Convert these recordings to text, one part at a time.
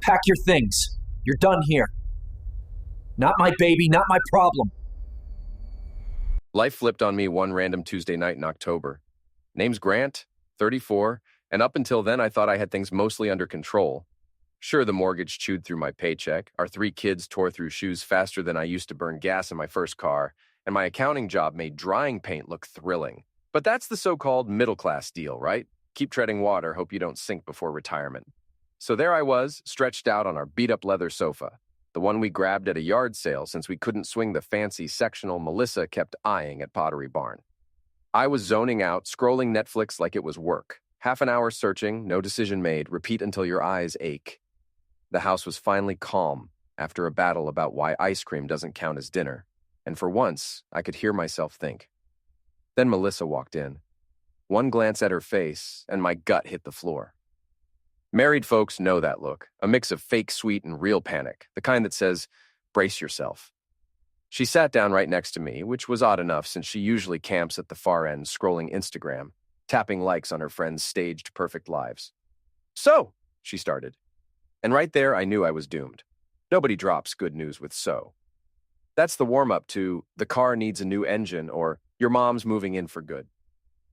Pack your things. You're done here. Not my baby, not my problem. Life flipped on me one random Tuesday night in October. Name's Grant, 34, and up until then I thought I had things mostly under control. Sure, the mortgage chewed through my paycheck, our 3 kids tore through shoes faster than I used to burn gas in my first car, and my accounting job made drying paint look thrilling. But that's the so-called middle-class deal, right? Keep treading water, hope you don't sink before retirement. So there I was, stretched out on our beat-up leather sofa, the one we grabbed at a yard sale since we couldn't swing the fancy sectional Melissa kept eyeing at Pottery Barn. I was zoning out, scrolling Netflix like it was work. Half an hour searching, no decision made, repeat until your eyes ache. The house was finally calm after a battle about why ice cream doesn't count as dinner, and for once, I could hear myself think. Then Melissa walked in. One glance at her face, and my gut hit the floor. Married folks know that look, a mix of fake sweet and real panic, the kind that says, brace yourself. She sat down right next to me, which was odd enough since she usually camps at the far end scrolling Instagram, tapping likes on her friends' staged perfect lives. "So," she started. And right there, I knew I was doomed. Nobody drops good news with "so." That's the warm-up to "the car needs a new engine" or "your mom's moving in for good."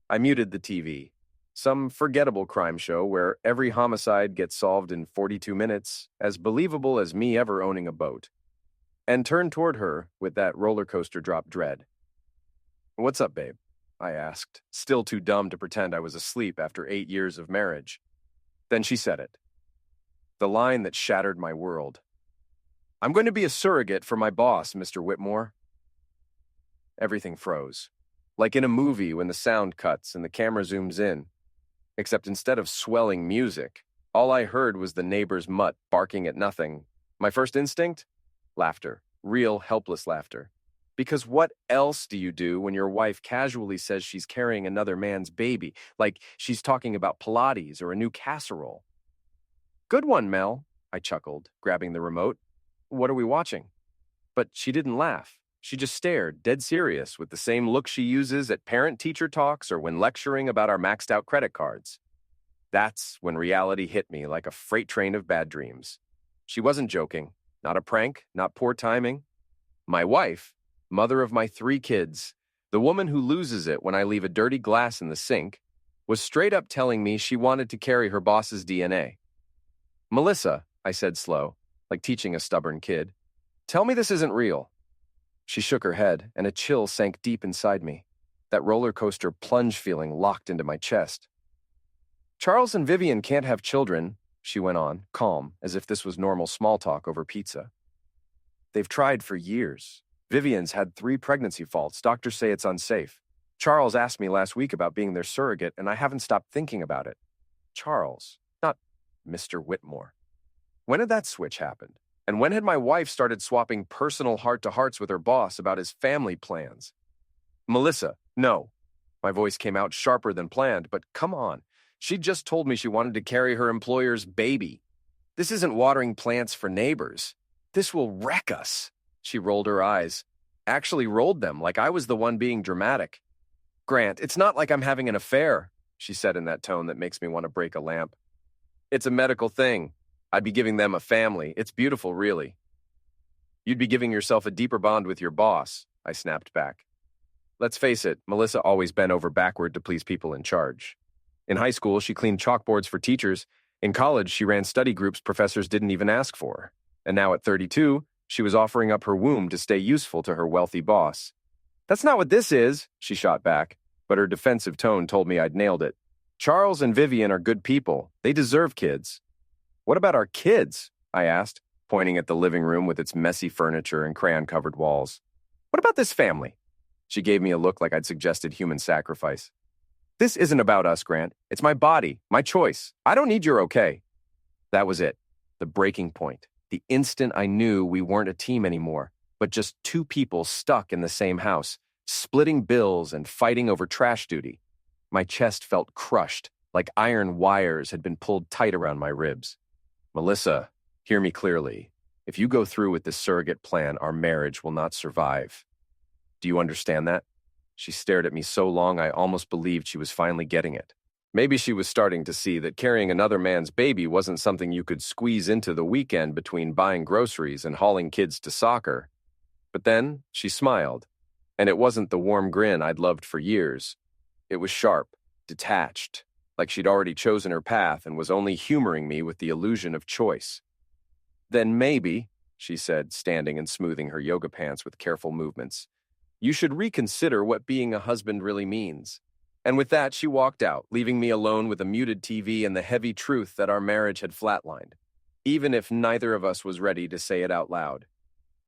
I muted the TV. Some forgettable crime show where every homicide gets solved in 42 minutes, as believable as me ever owning a boat, and turned toward her with that roller coaster drop dread. "What's up, babe?" I asked, still too dumb to pretend I was asleep after 8 years of marriage. Then she said it. The line that shattered my world. "I'm going to be a surrogate for my boss, Mr. Whitmore." Everything froze, like in a movie when the sound cuts and the camera zooms in. Except instead of swelling music, all I heard was the neighbor's mutt barking at nothing. My first instinct? Laughter. Real, helpless laughter. Because what else do you do when your wife casually says she's carrying another man's baby, like she's talking about Pilates or a new casserole? "Good one, Mel," I chuckled, grabbing the remote. "What are we watching?" But she didn't laugh. She just stared, dead serious, with the same look she uses at parent-teacher talks or when lecturing about our maxed-out credit cards. That's when reality hit me like a freight train of bad dreams. She wasn't joking. Not a prank, not poor timing. My wife, mother of my 3 kids, the woman who loses it when I leave a dirty glass in the sink, was straight up telling me she wanted to carry her boss's DNA. "Melissa," I said slow, like teaching a stubborn kid, "tell me this isn't real." She shook her head, and a chill sank deep inside me. That roller coaster plunge feeling locked into my chest. "Charles and Vivian can't have children," she went on, calm, as if this was normal small talk over pizza. "They've tried for years. Vivian's had 3 pregnancy faults. Doctors say it's unsafe. Charles asked me last week about being their surrogate, and I haven't stopped thinking about it. Charles, not Mr. Whitmore. When did that switch happen? And when had my wife started swapping personal heart-to-hearts with her boss about his family plans? "Melissa, no." My voice came out sharper than planned, but come on. She just told me she wanted to carry her employer's baby. This isn't watering plants for neighbors. This will wreck us. She rolled her eyes. Actually rolled them like I was the one being dramatic. "Grant, it's not like I'm having an affair," she said in that tone that makes me want to break a lamp. "It's a medical thing. I'd be giving them a family. It's beautiful, really." "You'd be giving yourself a deeper bond with your boss," I snapped back. Let's face it, Melissa always bent over backward to please people in charge. In high school, she cleaned chalkboards for teachers. In college, she ran study groups professors didn't even ask for. And now at 32, she was offering up her womb to stay useful to her wealthy boss. "That's not what this is," she shot back, but her defensive tone told me I'd nailed it. "Charles and Vivian are good people. They deserve kids." "What about our kids?" I asked, pointing at the living room with its messy furniture and crayon-covered walls. "What about this family?" She gave me a look like I'd suggested human sacrifice. "This isn't about us, Grant. It's my body, my choice. I don't need your okay." That was it, the breaking point, the instant I knew we weren't a team anymore, but just 2 people stuck in the same house, splitting bills and fighting over trash duty. My chest felt crushed, like iron wires had been pulled tight around my ribs. "Melissa, hear me clearly. If you go through with this surrogate plan, our marriage will not survive. Do you understand that?" She stared at me so long I almost believed she was finally getting it. Maybe she was starting to see that carrying another man's baby wasn't something you could squeeze into the weekend between buying groceries and hauling kids to soccer. But then she smiled, and it wasn't the warm grin I'd loved for years. It was sharp, detached, like she'd already chosen her path and was only humoring me with the illusion of choice. "Then maybe," she said, standing and smoothing her yoga pants with careful movements, "you should reconsider what being a husband really means." And with that, she walked out, leaving me alone with a muted TV and the heavy truth that our marriage had flatlined, even if neither of us was ready to say it out loud.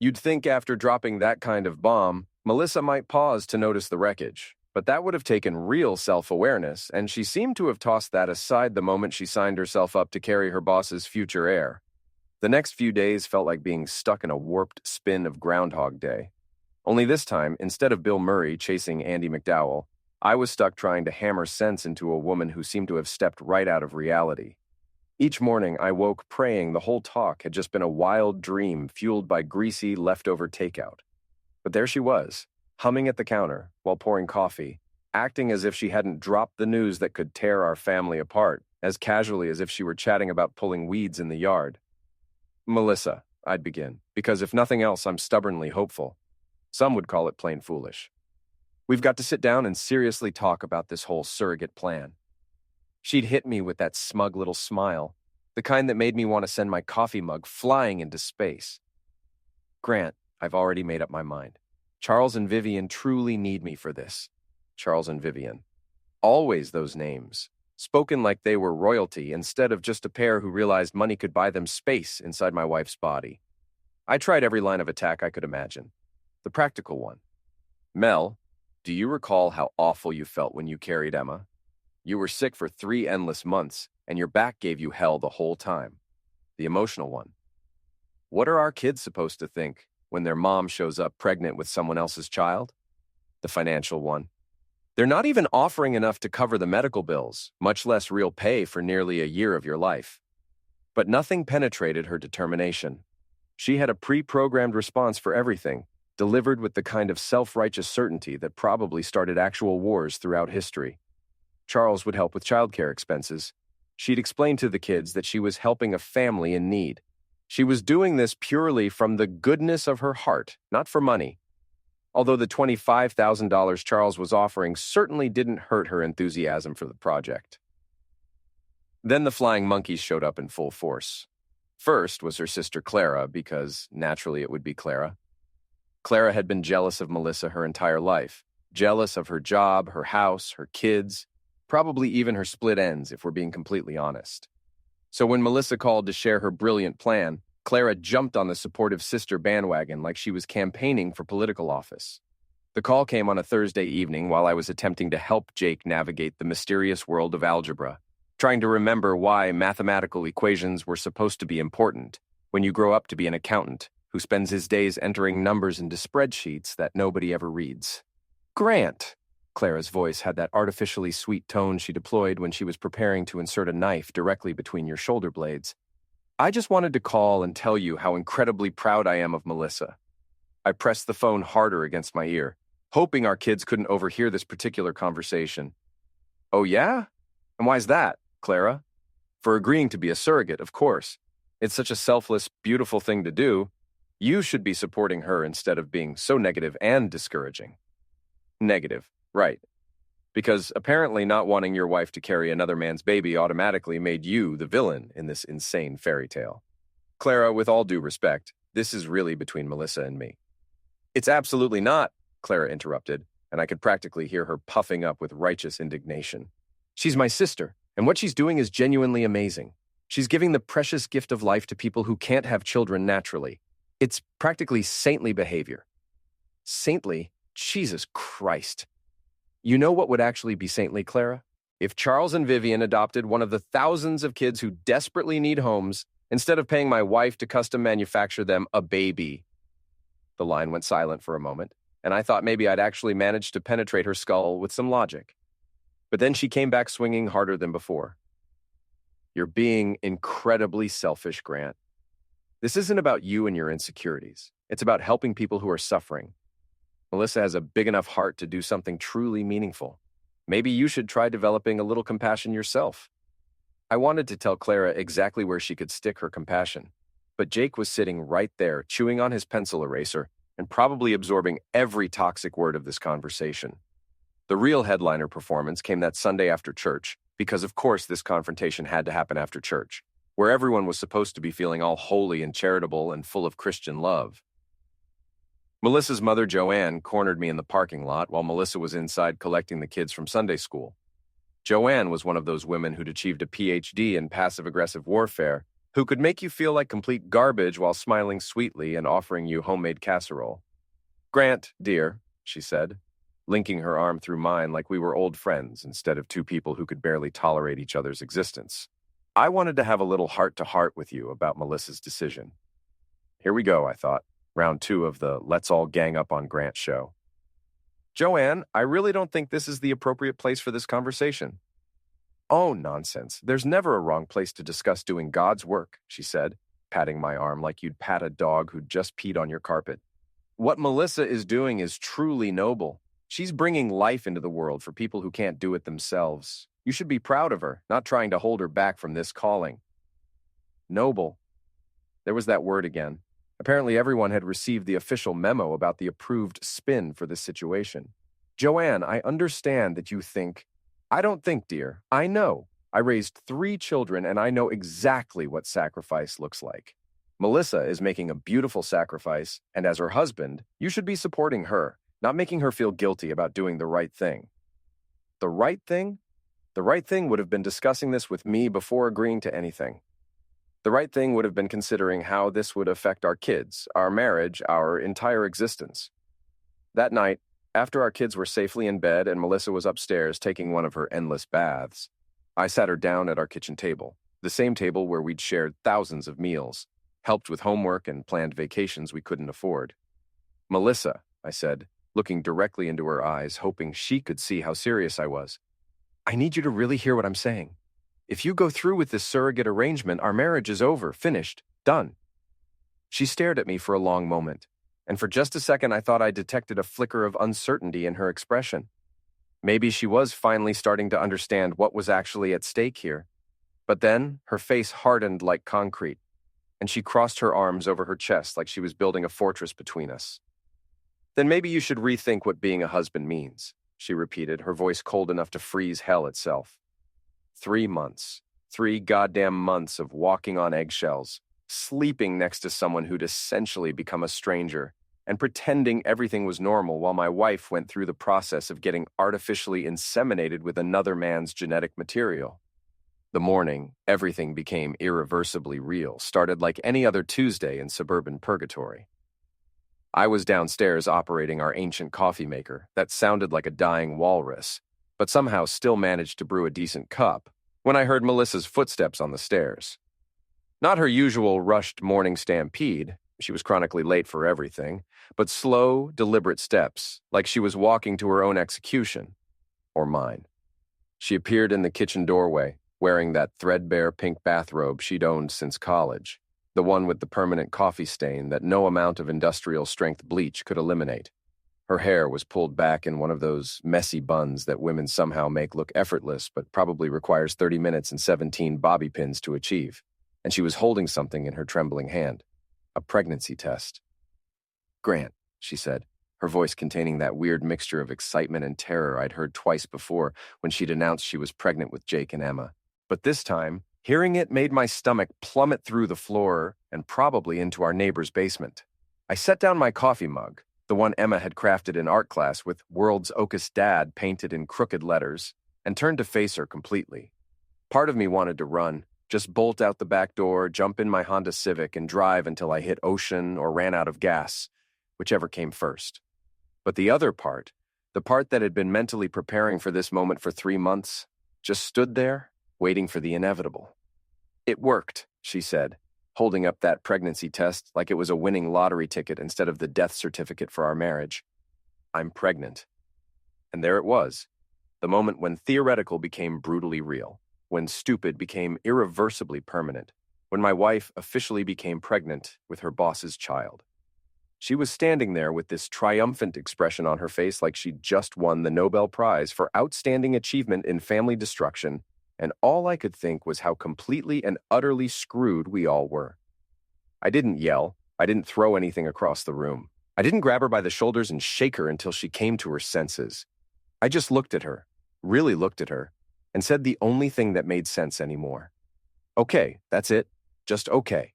You'd think after dropping that kind of bomb, Melissa might pause to notice the wreckage, but that would have taken real self-awareness, and she seemed to have tossed that aside the moment she signed herself up to carry her boss's future heir. The next few days felt like being stuck in a warped spin of Groundhog Day. Only this time, instead of Bill Murray chasing Andy McDowell, I was stuck trying to hammer sense into a woman who seemed to have stepped right out of reality. Each morning, I woke praying the whole talk had just been a wild dream fueled by greasy, leftover takeout. But there she was, humming at the counter while pouring coffee, acting as if she hadn't dropped the news that could tear our family apart, as casually as if she were chatting about pulling weeds in the yard. "Melissa," I'd begin, because if nothing else, I'm stubbornly hopeful. Some would call it plain foolish. "We've got to sit down and seriously talk about this whole surrogate plan." She'd hit me with that smug little smile, the kind that made me want to send my coffee mug flying into space. "Grant, I've already made up my mind. Charles and Vivian truly need me for this." Charles and Vivian. Always those names, spoken like they were royalty instead of just a pair who realized money could buy them space inside my wife's body. I tried every line of attack I could imagine. The practical one. "Mel, do you recall how awful you felt when you carried Emma? You were sick for 3 endless months, and your back gave you hell the whole time." The emotional one. "What are our kids supposed to think when their mom shows up pregnant with someone else's child?" The financial one. "They're not even offering enough to cover the medical bills, much less real pay for nearly a year of your life." But nothing penetrated her determination. She had a pre-programmed response for everything, delivered with the kind of self-righteous certainty that probably started actual wars throughout history. Charles would help with childcare expenses. She'd explain to the kids that she was helping a family in need. She was doing this purely from the goodness of her heart, not for money. Although the $25,000 Charles was offering certainly didn't hurt her enthusiasm for the project. Then the flying monkeys showed up in full force. First was her sister Clara, because naturally it would be Clara. Clara had been jealous of Melissa her entire life, jealous of her job, her house, her kids, probably even her split ends, if we're being completely honest. So when Melissa called to share her brilliant plan, Clara jumped on the supportive sister bandwagon like she was campaigning for political office. The call came on a Thursday evening while I was attempting to help Jake navigate the mysterious world of algebra, trying to remember why mathematical equations were supposed to be important when you grow up to be an accountant who spends his days entering numbers into spreadsheets that nobody ever reads. "Grant," Clara's voice had that artificially sweet tone she deployed when she was preparing to insert a knife directly between your shoulder blades. "I just wanted to call and tell you how incredibly proud I am of Melissa." I pressed the phone harder against my ear, hoping our kids couldn't overhear this particular conversation. "Oh yeah? And why's that, Clara?" "For agreeing to be a surrogate, of course. It's such a selfless, beautiful thing to do. You should be supporting her instead of being so negative and discouraging." Negative, right. Because apparently not wanting your wife to carry another man's baby automatically made you the villain in this insane fairy tale. "Clara, with all due respect, this is really between Melissa and me." "It's absolutely not," Clara interrupted, and I could practically hear her puffing up with righteous indignation. "She's my sister, and what she's doing is genuinely amazing. She's giving the precious gift of life to people who can't have children naturally. It's practically saintly behavior." Saintly? Jesus Christ. You know what would actually be saintly, Clara? If Charles and Vivian adopted one of the thousands of kids who desperately need homes, instead of paying my wife to custom manufacture them a baby. The line went silent for a moment, and I thought maybe I'd actually managed to penetrate her skull with some logic. But then she came back swinging harder than before. "You're being incredibly selfish, Grant. This isn't about you and your insecurities. It's about helping people who are suffering. Melissa has a big enough heart to do something truly meaningful. Maybe you should try developing a little compassion yourself. I wanted to tell Clara exactly where she could stick her compassion, but Jake was sitting right there, chewing on his pencil eraser and probably absorbing every toxic word of this conversation. The real headliner performance came that Sunday after church, because of course this confrontation had to happen after church, where everyone was supposed to be feeling all holy and charitable and full of Christian love. Melissa's mother, Joanne, cornered me in the parking lot while Melissa was inside collecting the kids from Sunday school. Joanne was one of those women who'd achieved a PhD in passive-aggressive warfare, who could make you feel like complete garbage while smiling sweetly and offering you homemade casserole. "Grant, dear," she said, linking her arm through mine like we were old friends instead of two people who could barely tolerate each other's existence. "I wanted to have a little heart-to-heart with you about Melissa's decision." Here we go, I thought. Round 2 of the Let's All Gang Up on Grant show. "Joanne, I really don't think this is the appropriate place for this conversation." "Oh, nonsense. There's never a wrong place to discuss doing God's work," she said, patting my arm like you'd pat a dog who'd just peed on your carpet. "What Melissa is doing is truly noble. She's bringing life into the world for people who can't do it themselves. You should be proud of her, not trying to hold her back from this calling." Noble. There was that word again. Apparently everyone had received the official memo about the approved spin for this situation. "Joanne, I understand that you think—" "I don't think, dear. I know. I raised 3 children and I know exactly what sacrifice looks like. Melissa is making a beautiful sacrifice, and as her husband, you should be supporting her, not making her feel guilty about doing the right thing." The right thing? The right thing would have been discussing this with me before agreeing to anything. The right thing would have been considering how this would affect our kids, our marriage, our entire existence. That night, after our kids were safely in bed and Melissa was upstairs taking one of her endless baths, I sat her down at our kitchen table, the same table where we'd shared thousands of meals, helped with homework and planned vacations we couldn't afford. "Melissa," I said, looking directly into her eyes, hoping she could see how serious I was, "I need you to really hear what I'm saying. If you go through with this surrogate arrangement, our marriage is over, finished, done." She stared at me for a long moment, and for just a second I thought I detected a flicker of uncertainty in her expression. Maybe she was finally starting to understand what was actually at stake here. But then her face hardened like concrete, and she crossed her arms over her chest like she was building a fortress between us. "Then maybe you should rethink what being a husband means," she repeated, her voice cold enough to freeze hell itself. 3 months. 3 goddamn months of walking on eggshells, sleeping next to someone who'd essentially become a stranger, and pretending everything was normal while my wife went through the process of getting artificially inseminated with another man's genetic material. The morning, everything became irreversibly real, started like any other Tuesday in suburban purgatory. I was downstairs operating our ancient coffee maker that sounded like a dying walrus, but somehow still managed to brew a decent cup, when I heard Melissa's footsteps on the stairs. Not her usual rushed morning stampede, she was chronically late for everything, but slow, deliberate steps, like she was walking to her own execution. Or mine. She appeared in the kitchen doorway, wearing that threadbare pink bathrobe she'd owned since college, the one with the permanent coffee stain that no amount of industrial-strength bleach could eliminate. Her hair was pulled back in one of those messy buns that women somehow make look effortless but probably requires 30 minutes and 17 bobby pins to achieve, and she was holding something in her trembling hand, a pregnancy test. "Grant," she said, her voice containing that weird mixture of excitement and terror I'd heard twice before when she'd announced she was pregnant with Jake and Emma. But this time, hearing it made my stomach plummet through the floor and probably into our neighbor's basement. I set down my coffee mug, the one Emma had crafted in art class with "World's Okest Dad" painted in crooked letters, and turned to face her completely. Part of me wanted to run, just bolt out the back door, jump in my Honda Civic, and drive until I hit ocean or ran out of gas, whichever came first. But the other part, the part that had been mentally preparing for this moment for 3 months, just stood there, waiting for the inevitable. "It worked," she said, holding up that pregnancy test like it was a winning lottery ticket instead of the death certificate for our marriage. "I'm pregnant." And there it was, the moment when theoretical became brutally real, when stupid became irreversibly permanent, when my wife officially became pregnant with her boss's child. She was standing there with this triumphant expression on her face like she'd just won the Nobel Prize for outstanding achievement in family destruction, and all I could think was how completely and utterly screwed we all were. I didn't yell. I didn't throw anything across the room. I didn't grab her by the shoulders and shake her until she came to her senses. I just looked at her, really looked at her, and said the only thing that made sense anymore. Okay, that's it. Just okay.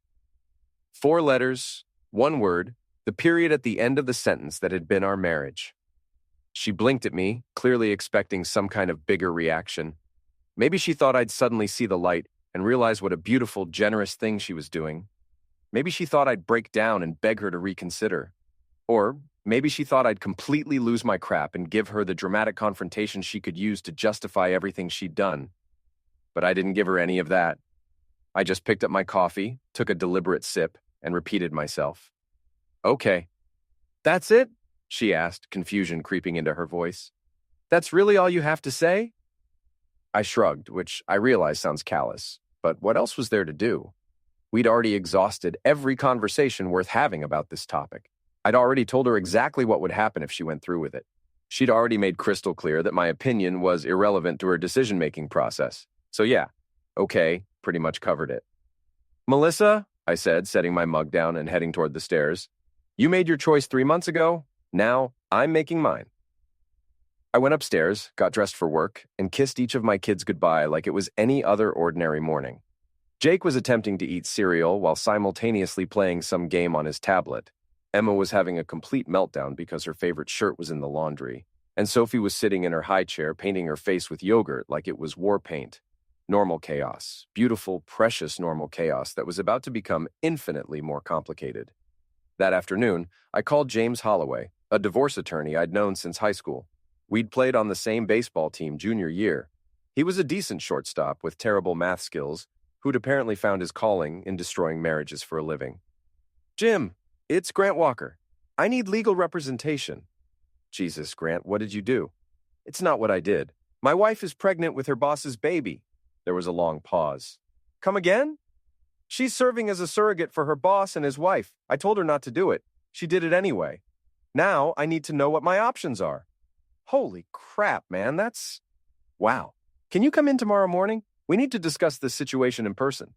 4 letters, 1 word, the period at the end of the sentence that had been our marriage. She blinked at me, clearly expecting some kind of bigger reaction. Maybe she thought I'd suddenly see the light and realize what a beautiful, generous thing she was doing. Maybe she thought I'd break down and beg her to reconsider. Or maybe she thought I'd completely lose my crap and give her the dramatic confrontation she could use to justify everything she'd done. But I didn't give her any of that. I just picked up my coffee, took a deliberate sip, and repeated myself. Okay. That's it? She asked, confusion creeping into her voice. That's really all you have to say? I shrugged, which I realize sounds callous, but what else was there to do? We'd already exhausted every conversation worth having about this topic. I'd already told her exactly what would happen if she went through with it. She'd already made crystal clear that my opinion was irrelevant to her decision-making process. So yeah, okay, pretty much covered it. Melissa, I said, setting my mug down and heading toward the stairs, you made your choice 3 months ago. Now I'm making mine. I went upstairs, got dressed for work, and kissed each of my kids goodbye like it was any other ordinary morning. Jake was attempting to eat cereal while simultaneously playing some game on his tablet. Emma was having a complete meltdown because her favorite shirt was in the laundry, and Sophie was sitting in her high chair painting her face with yogurt like it was war paint. Normal chaos, beautiful, precious normal chaos that was about to become infinitely more complicated. That afternoon, I called James Holloway, a divorce attorney I'd known since high school. We'd played on the same baseball team junior year. He was a decent shortstop with terrible math skills, who'd apparently found his calling in destroying marriages for a living. Jim, it's Grant Walker. I need legal representation. Jesus, Grant, what did you do? It's not what I did. My wife is pregnant with her boss's baby. There was a long pause. Come again? She's serving as a surrogate for her boss and his wife. I told her not to do it. She did it anyway. Now I need to know what my options are. Holy crap, man, that's... Wow. Can you come in tomorrow morning? We need to discuss this situation in person.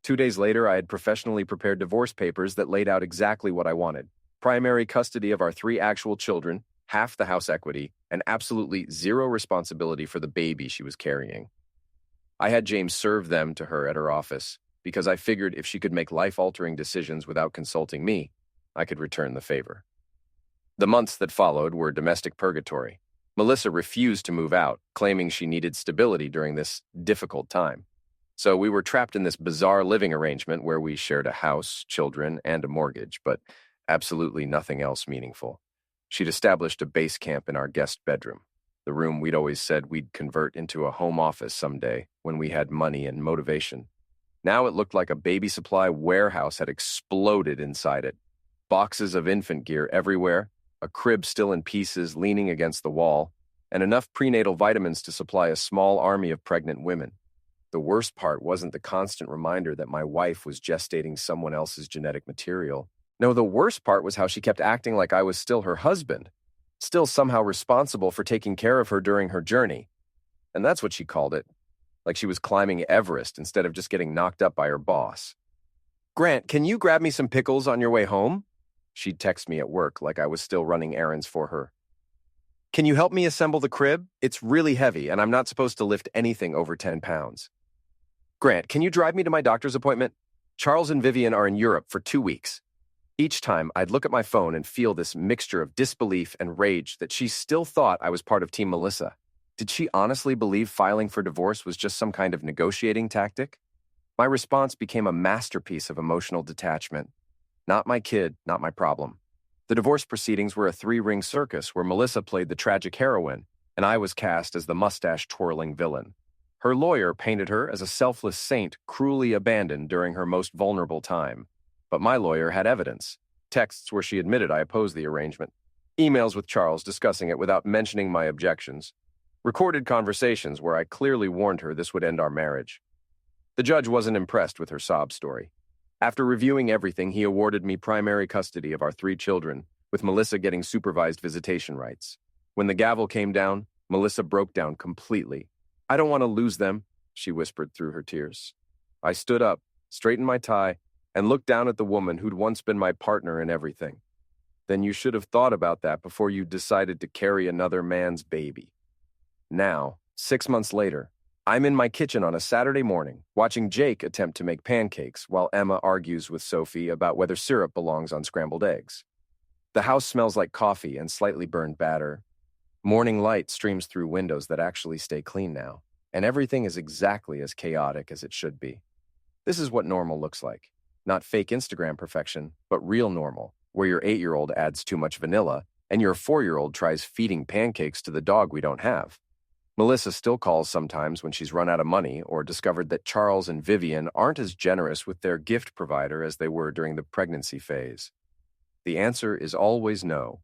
2 days later, I had professionally prepared divorce papers that laid out exactly what I wanted. Primary custody of our 3 actual children, half the house equity, and absolutely zero responsibility for the baby she was carrying. I had James serve them to her at her office because I figured if she could make life-altering decisions without consulting me, I could return the favor. The months that followed were domestic purgatory. Melissa refused to move out, claiming she needed stability during this difficult time. So we were trapped in this bizarre living arrangement where we shared a house, children, and a mortgage, but absolutely nothing else meaningful. She'd established a base camp in our guest bedroom, the room we'd always said we'd convert into a home office someday when we had money and motivation. Now it looked like a baby supply warehouse had exploded inside it. Boxes of infant gear everywhere, a crib still in pieces leaning against the wall, and enough prenatal vitamins to supply a small army of pregnant women. The worst part wasn't the constant reminder that my wife was gestating someone else's genetic material. No, the worst part was how she kept acting like I was still her husband, still somehow responsible for taking care of her during her journey. And that's what she called it, like she was climbing Everest instead of just getting knocked up by her boss. Grant, can you grab me some pickles on your way home? She'd text me at work like I was still running errands for her. Can you help me assemble the crib? It's really heavy, and I'm not supposed to lift anything over 10 pounds. Grant, can you drive me to my doctor's appointment? Charles and Vivian are in Europe for 2 weeks. Each time, I'd look at my phone and feel this mixture of disbelief and rage that she still thought I was part of Team Melissa. Did she honestly believe filing for divorce was just some kind of negotiating tactic? My response became a masterpiece of emotional detachment. Not my kid, not my problem. The divorce proceedings were a 3-ring circus where Melissa played the tragic heroine, and I was cast as the mustache-twirling villain. Her lawyer painted her as a selfless saint cruelly abandoned during her most vulnerable time. But my lawyer had evidence. Texts where she admitted I opposed the arrangement. Emails with Charles discussing it without mentioning my objections. Recorded conversations where I clearly warned her this would end our marriage. The judge wasn't impressed with her sob story. After reviewing everything, he awarded me primary custody of our 3 children, with Melissa getting supervised visitation rights. When the gavel came down, Melissa broke down completely. "I don't want to lose them," she whispered through her tears. I stood up, straightened my tie, and looked down at the woman who'd once been my partner in everything. "Then you should have thought about that before you decided to carry another man's baby." Now, 6 months later, I'm in my kitchen on a Saturday morning, watching Jake attempt to make pancakes while Emma argues with Sophie about whether syrup belongs on scrambled eggs. The house smells like coffee and slightly burned batter. Morning light streams through windows that actually stay clean now, and everything is exactly as chaotic as it should be. This is what normal looks like. Not fake Instagram perfection, but real normal, where your 8-year-old adds too much vanilla and your 4-year-old tries feeding pancakes to the dog we don't have. Melissa still calls sometimes when she's run out of money or discovered that Charles and Vivian aren't as generous with their gift provider as they were during the pregnancy phase. The answer is always no.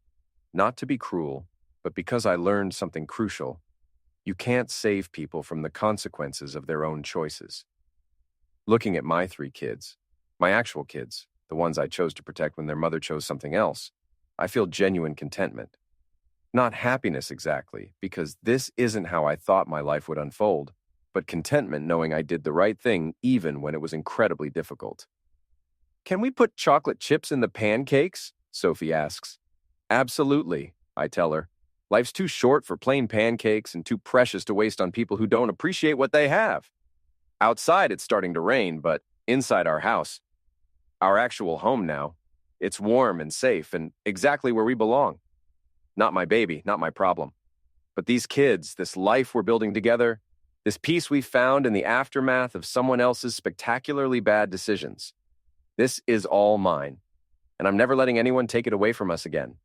Not to be cruel, but because I learned something crucial. You can't save people from the consequences of their own choices. Looking at my 3 kids, my actual kids, the ones I chose to protect when their mother chose something else, I feel genuine contentment. Not happiness exactly, because this isn't how I thought my life would unfold, but contentment knowing I did the right thing even when it was incredibly difficult. "Can we put chocolate chips in the pancakes?" Sophie asks. "Absolutely," I tell her. "Life's too short for plain pancakes and too precious to waste on people who don't appreciate what they have." Outside, it's starting to rain, but inside our house, our actual home now, it's warm and safe and exactly where we belong. Not my baby, not my problem. But these kids, this life we're building together, this peace we found in the aftermath of someone else's spectacularly bad decisions. This is all mine, and I'm never letting anyone take it away from us again.